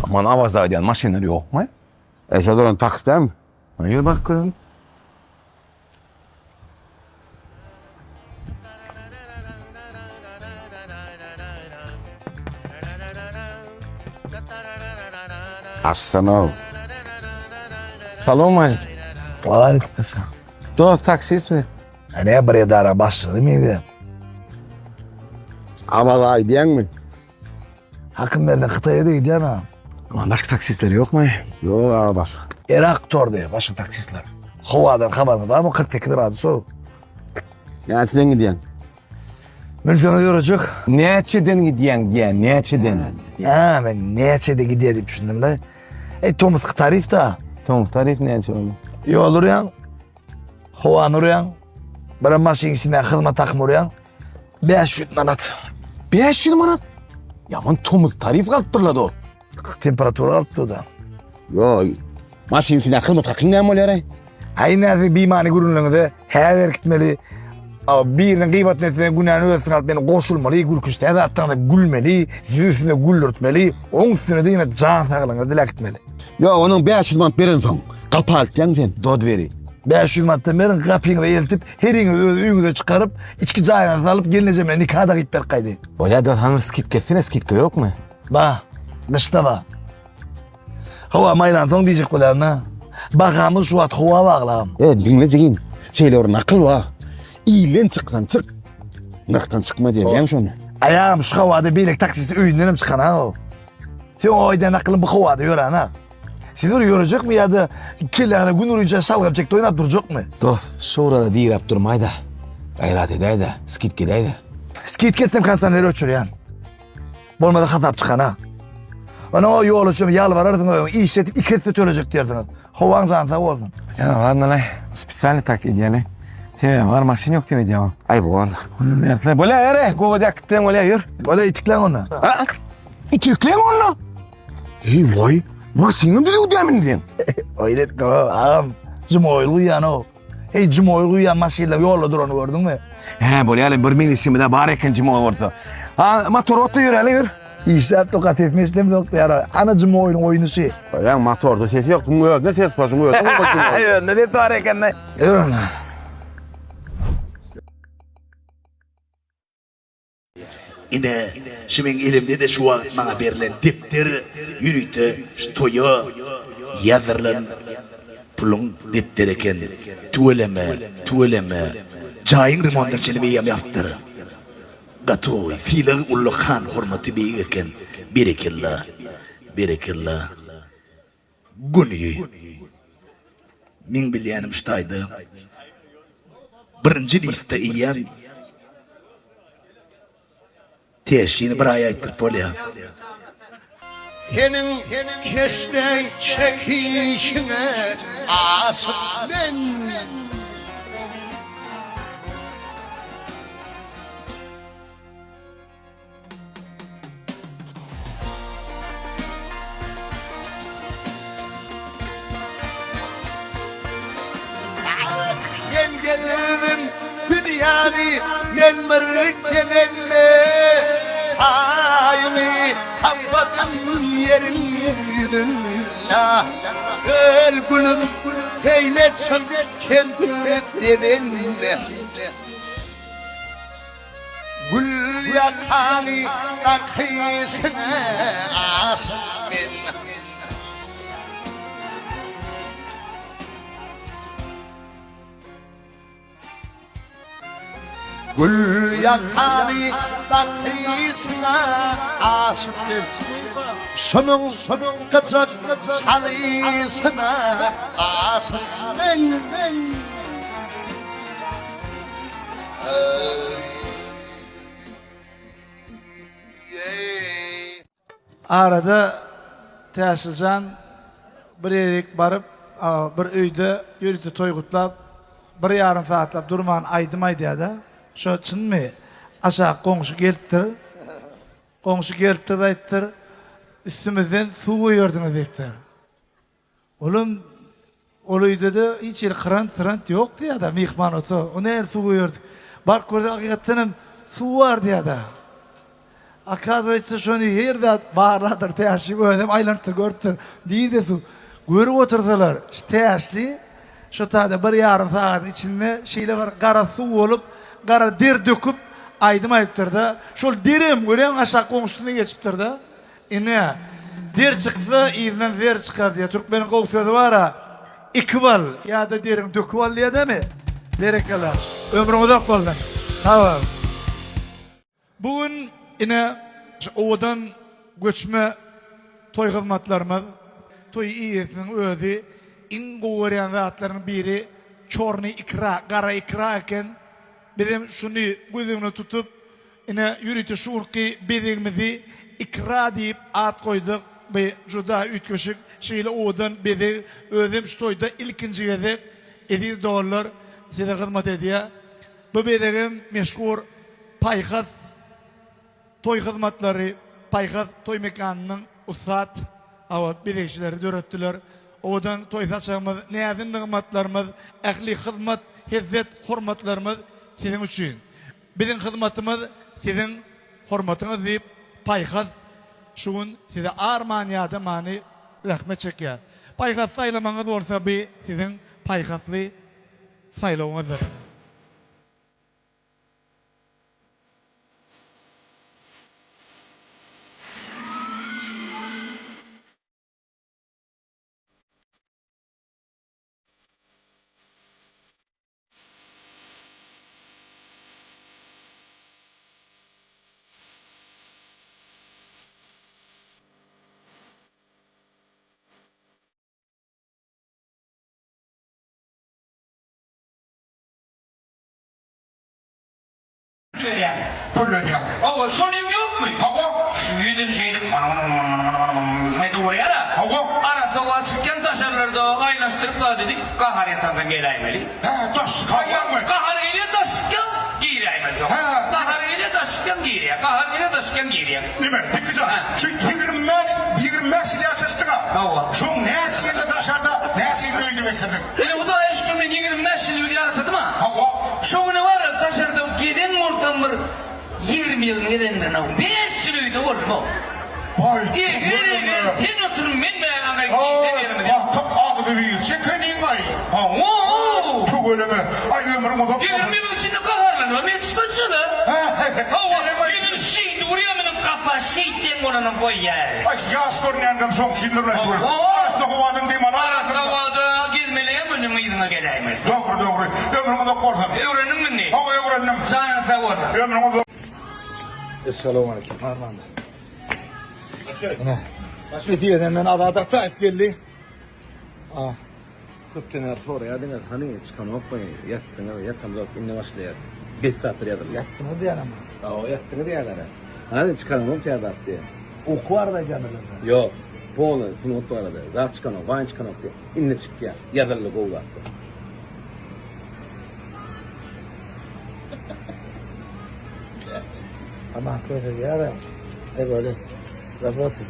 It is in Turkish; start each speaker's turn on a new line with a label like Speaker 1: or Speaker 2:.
Speaker 1: Aman avaza eden maşinleri yok mu?
Speaker 2: Eşe duran takıp değil mi?
Speaker 1: Hayır bakın.
Speaker 2: Aslan ol.
Speaker 1: Salon Ali.
Speaker 3: Aleykümselam.
Speaker 1: Dost taksist mi?
Speaker 3: Ne buraya da ara başladı mıydı?
Speaker 2: Ama daha diyen mi?
Speaker 3: Hakkım verdi Kıtay'a da gidiyor ha.
Speaker 1: Aman başka taksistleri yok mu?
Speaker 2: Yok arabası.
Speaker 3: Irak tordu başka taksitler. Havadan havanı da ama 42 lira soğuk.
Speaker 2: Gerçekten gidiyen.
Speaker 3: Ben sana yoracak.
Speaker 1: Neçeden gidiyen diyen, neçeden?
Speaker 3: Ya ben neyse de gidiyor diye düşündüm de. Thomas tarif da.
Speaker 1: Tamam, tarif neçe oldu?
Speaker 3: Yol uruyan. Havan uruyan. Bir maşin içinde hızma takım uruyan. 500 manat.
Speaker 1: 500 manat. Yaman tomuz tarif kaptırladı o.
Speaker 3: Temperatur arttı da.
Speaker 2: Yok. Maşin içine kılma takın ne mi oluyor?
Speaker 3: Aynı bir mani gururluğunda her gitmeli. Birinin kıymetine günahını ölsün alıp beni koşulmalı, gülküşte her attığında gülmeli, sizi üstüne güldürtmeli, onun üstüne de yine can sağlığına dile gitmeli.
Speaker 2: Yok onun 500 manat verin son. Kapı alt diyen sen.
Speaker 1: Dod veri.
Speaker 3: 500 manattan verin kapıyı da eltip, herini üyünü çıkarıp, içki cayına alıp gelineceğimle nikahda gitler kaydı.
Speaker 1: Öyle de hanır skit ketsene skit yok mu?
Speaker 3: Bak, kışta bak. Hava maylan son diyecek bularına. Bakamı şu at hava bağlam.
Speaker 2: Dinleyeceğin. Şeylerin akıl var. İyilen çıktan çık. Naktan çıkma diye ben şunu.
Speaker 3: Ayağım şu havada birlik taksisi üyünden çıkan ha o. Sen o aydan aklın bu havada yoran ha. Siz oraya yoracak mı ya da kirlerine gün uruyunca şalgam çekti oynap duracak mı?
Speaker 1: Dost, şu orada değil yap durmay da. Gayrat edey de, skit gidey de.
Speaker 3: Skit kettim kansan nereye uçuruyan? Bolmadı hatap çıkan ha. Ona o yol uçurum yalvarırdın işletip iki etlet ölecek diyordunuz. Havan cansa oldun.
Speaker 1: Ya ладно lan, spesialni tak ediyeli. Te var maşin yok demedi ya.
Speaker 2: Ay bu valla.
Speaker 1: Onu mertle. Böyle yere, kovada kıttın öyle yürü.
Speaker 3: Böyle itiklen onu.
Speaker 1: Ha? İtiklen onu. Hey vay, maşinin dedi o demin dedin.
Speaker 3: Öyle de ağam. Cimoylu uyan o. Hey cimoylu uyan maşinle yolla dur onu gördün mü?
Speaker 1: He böyle yani bir milisimi de bari ikinci mi olurdu. Ha motor otlu yürü hele yürü.
Speaker 3: İşte tokat etmestem yoktu ya. Ana cimoylu oyunu şey.
Speaker 2: Lan motorda ses yok. Bu yok. Ne ses var? Bu yok.
Speaker 1: Hayır ne dedi var eken ne?
Speaker 3: Öyle.
Speaker 4: Ine şimin elimde de şu vakit bana verilen diptir, yürütü, stoyu, yazırlan, pulun diptir eken, tuveleme, cayın rimonda çelime yaptır. Gatoy, filan ullu khan hurmatı bir eken, berekillah. Günü, min bilyenim ştaydı, birinci liste iyem, teşhini bir ay aytırıp olya.
Speaker 5: Senin keşten çekişine aşık ben. Yen gelirim dünyayı yen mırgınenne tayını kapadım yerin yüzünle öl gülüm seyle çık kendine dedinle gül yakanı akışına aşık ben. Gül yakanı takışına aşıktır. Şunun kıçak çalışına aşık ben.
Speaker 6: Arada tesizcan bir erik barıp bir uyda yürütü toygutlap bir yarım saatlap durman aydımay deyada. Şu çın mı? Aşağı komşu geliptir. Komşu geliptir ayttir. Üstümüzden su koyuyordunuz deyiptir. Oğlum oluydu da hiç el kırant yok deyada mihman otu. O ne el su koyuyorduk. Bak gördü hakikaten su var deyada. Akazaysa şonu yerde bağırladır, teaşi ödem aylantır görtür. Deydi su. Görüp otursalar, teaşli, şu tada bir yarım saat içinde şeyle var, kara su olup, kara der döküp, aydım ayıptır da. Şol derim, gören aşağı komşusuna geçiptir da. İne, der çıktı, izinden der çıkar diye. Türkmenin kovuk sözü var ha, ikbal ya da derim dökübal diye de mi? Berekeler. Ömrün uzak oldu. Tamam. Bugün yine ovadan göçme toy hizmetlerimiz, toy iyisinin özü, in goğurayan zatların biri, çorni ikra, kara ikra eken, bizim şunu gözümünü tutup, yine yürütü şurki bizimizi ikra deyip at koyduk, ve juda ütköşük şeyle ovadan bizi özüm şu toyda ilkinci gezek, edir doğrular size hizmet ediyor. Bu bizim meşhur paykas toy hizmetleri, paykas toy mekanının usat, bizekçileri döröttüler. Odan toy saçağımız, neyazın hizmetlerimiz, ehli hizmet, hizzet, hürmetlerimiz sizin için. Bizim hizmetimiz sizin hürmetiniz deyip paykas şuun size armaniyada mani rahmet çekiyor. Paykas saylamanız olsa bir sizin paykaslı saylamanızdır.
Speaker 7: Ama sorun yok mu? Yüzün şeydim. Ne doğruya da? Arası o açıkken taşarlarda kaynaştırıp da dedik. Kahar yatağından geleyemeli. Kahar geliyor taşıkken giyilemeli. Kahar geliyor taşıkken giyireye. Kahar geliyor taşıkken giyireye.
Speaker 5: Ne mi? Peki şu 20 yaşastık ha. Şu ne etkili taşarda ne etkili öydü mesela.
Speaker 7: Bu da eşkümün 25 yıl bir yarısadı mı? Şu ne var ya taşarda giden ortamır 20 yıl nedendir ne? 5 yıl öydü olur mu? Sen oturun ben beyanına gideyim.
Speaker 5: Ağzı bir çekenin ay. Çok öyle mi? Ay ömrüm o da.
Speaker 7: 20 yıl içinde kaharlanma yetişmezsene. Benim şey duruyor benim kafa şeyden olanın koy yer.
Speaker 5: Ay yaz görünenden son sinirler koy. Arasında kovadın değil mi?
Speaker 7: Arasında kovada gezmeliğe önüme yılına geleyim.
Speaker 5: Doğru. Ömrüm o da korsan.
Speaker 7: Öğrenin mi ne?
Speaker 5: Öğrendim.
Speaker 7: Sana da korsan.
Speaker 5: Ömrüm o da.
Speaker 3: Esselamu aleyküm. Armanda. Ne? Fethiye'den ben adada tayyip geldi.
Speaker 2: Köpten sonra yadınız hani çıkan okmayın. Yattınız inne başlayar. Bet tatır yadır.
Speaker 3: Yattığını diyen ama.
Speaker 2: O yattınız diyorlar. Hani çıkan ok yadır diye.
Speaker 3: Oku var da canım.
Speaker 2: Yok. Bu onu finot var da. Daha çıkan ok, vay çıkan ok diye. İnne çık ya. Yadırlı gol attı.
Speaker 3: Tamam kötü ya da. Böyle. Rabatı.